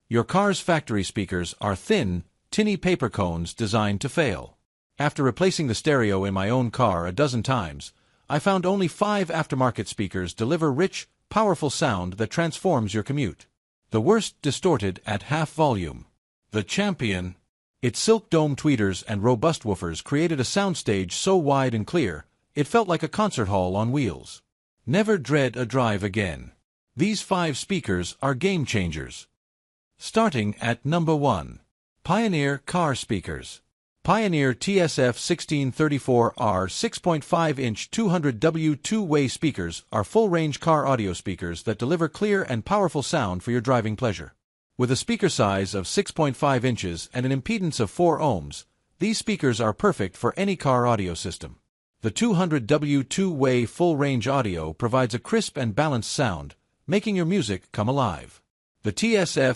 Your car's factory speakers are thin, tinny paper cones designed to fail. After replacing the stereo in my own car a dozen times, I found only 5 aftermarket speakers deliver rich, powerful sound that transforms your commute. The worst distorted at half volume. The Champion. Its silk dome tweeters and robust woofers created a soundstage so wide and clear, it felt like a concert hall on wheels. Never dread a drive again. These 5 speakers are game changers. Starting at number 1. Pioneer Car Speakers. Pioneer TSF 1634R 6.5-inch 200W two-way speakers are full-range car audio speakers that deliver clear and powerful sound for your driving pleasure. With a speaker size of 6.5 inches and an impedance of 4 ohms, these speakers are perfect for any car audio system. The 200W two-way full-range audio provides a crisp and balanced sound, making your music come alive. The TSF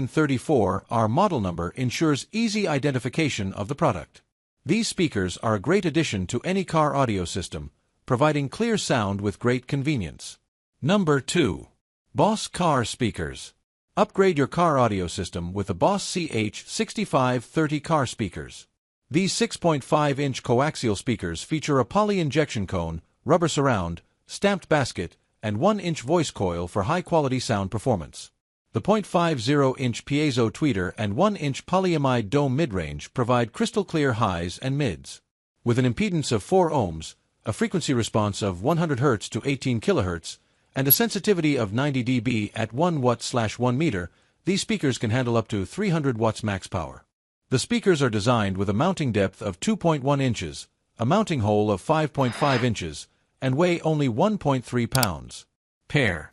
1634R model number ensures easy identification of the product. These speakers are a great addition to any car audio system, providing clear sound with great convenience. Number 2. Boss Car Speakers. Upgrade your car audio system with the Boss CH6530 car speakers. These 6.5-inch coaxial speakers feature a poly injection cone, rubber surround, stamped basket, and 1-inch voice coil for high-quality sound performance. The 0.50-inch piezo tweeter and 1-inch polyamide dome midrange provide crystal-clear highs and mids. With an impedance of 4 ohms, a frequency response of 100 Hz to 18 kHz, and a sensitivity of 90 dB at 1 watt/1 meter, these speakers can handle up to 300 watts max power. The speakers are designed with a mounting depth of 2.1 inches, a mounting hole of 5.5 inches, and weigh only 1.3 pounds. Pair.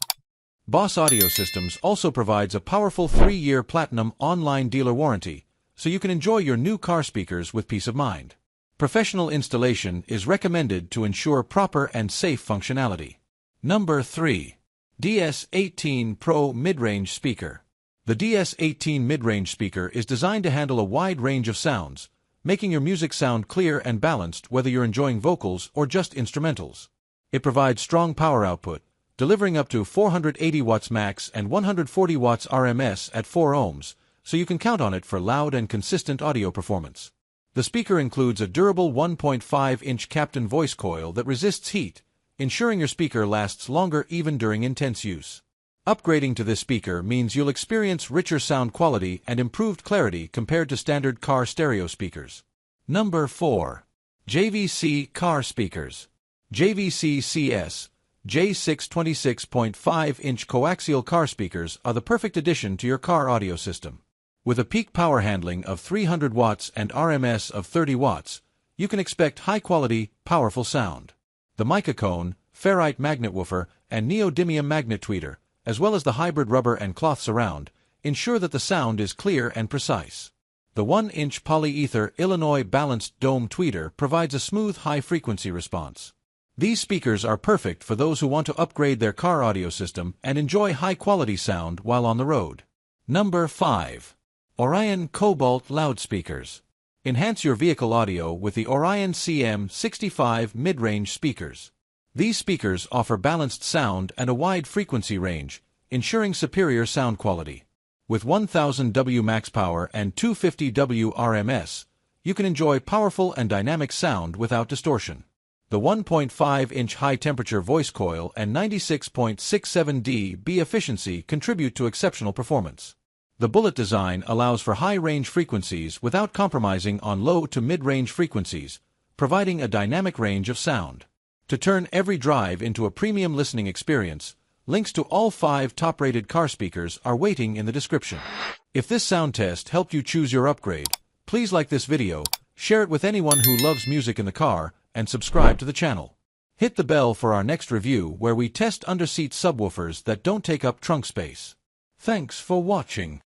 Boss Audio Systems also provides a powerful 3-year platinum online dealer warranty, so you can enjoy your new car speakers with peace of mind. Professional installation is recommended to ensure proper and safe functionality. Number 3. DS18 Pro Midrange Speaker. The DS18 midrange speaker is designed to handle a wide range of sounds, making your music sound clear and balanced whether you're enjoying vocals or just instrumentals. It provides strong power output, delivering up to 480 watts max and 140 watts RMS at 4 ohms, so you can count on it for loud and consistent audio performance. The speaker includes a durable 1.5-inch Captain voice coil that resists heat, ensuring your speaker lasts longer even during intense use. Upgrading to this speaker means you'll experience richer sound quality and improved clarity compared to standard car stereo speakers. Number 4. JVC Car Speakers. JVC CS J6 26.5-inch coaxial car speakers are the perfect addition to your car audio system. With a peak power handling of 300 watts and RMS of 30 watts, you can expect high-quality, powerful sound. The mica cone, ferrite magnet woofer, and neodymium magnet tweeter, as well as the hybrid rubber and cloth surround, ensure that the sound is clear and precise. The 1-inch polyether Illinois balanced dome tweeter provides a smooth high-frequency response. These speakers are perfect for those who want to upgrade their car audio system and enjoy high-quality sound while on the road. Number 5. Orion Cobalt Loudspeakers. Enhance your vehicle audio with the Orion CM65 midrange speakers. These speakers offer balanced sound and a wide frequency range, ensuring superior sound quality. With 1000W max power and 250W RMS, you can enjoy powerful and dynamic sound without distortion. The 1.5-inch high-temperature voice coil and 96.67 dB efficiency contribute to exceptional performance. The bullet design allows for high-range frequencies without compromising on low to mid-range frequencies, providing a dynamic range of sound. To turn every drive into a premium listening experience, links to all 5 top-rated car speakers are waiting in the description. If this sound test helped you choose your upgrade, please like this video, share it with anyone who loves music in the car, and subscribe to the channel. Hit the bell for our next review where we test under-seat subwoofers that don't take up trunk space. Thanks for watching.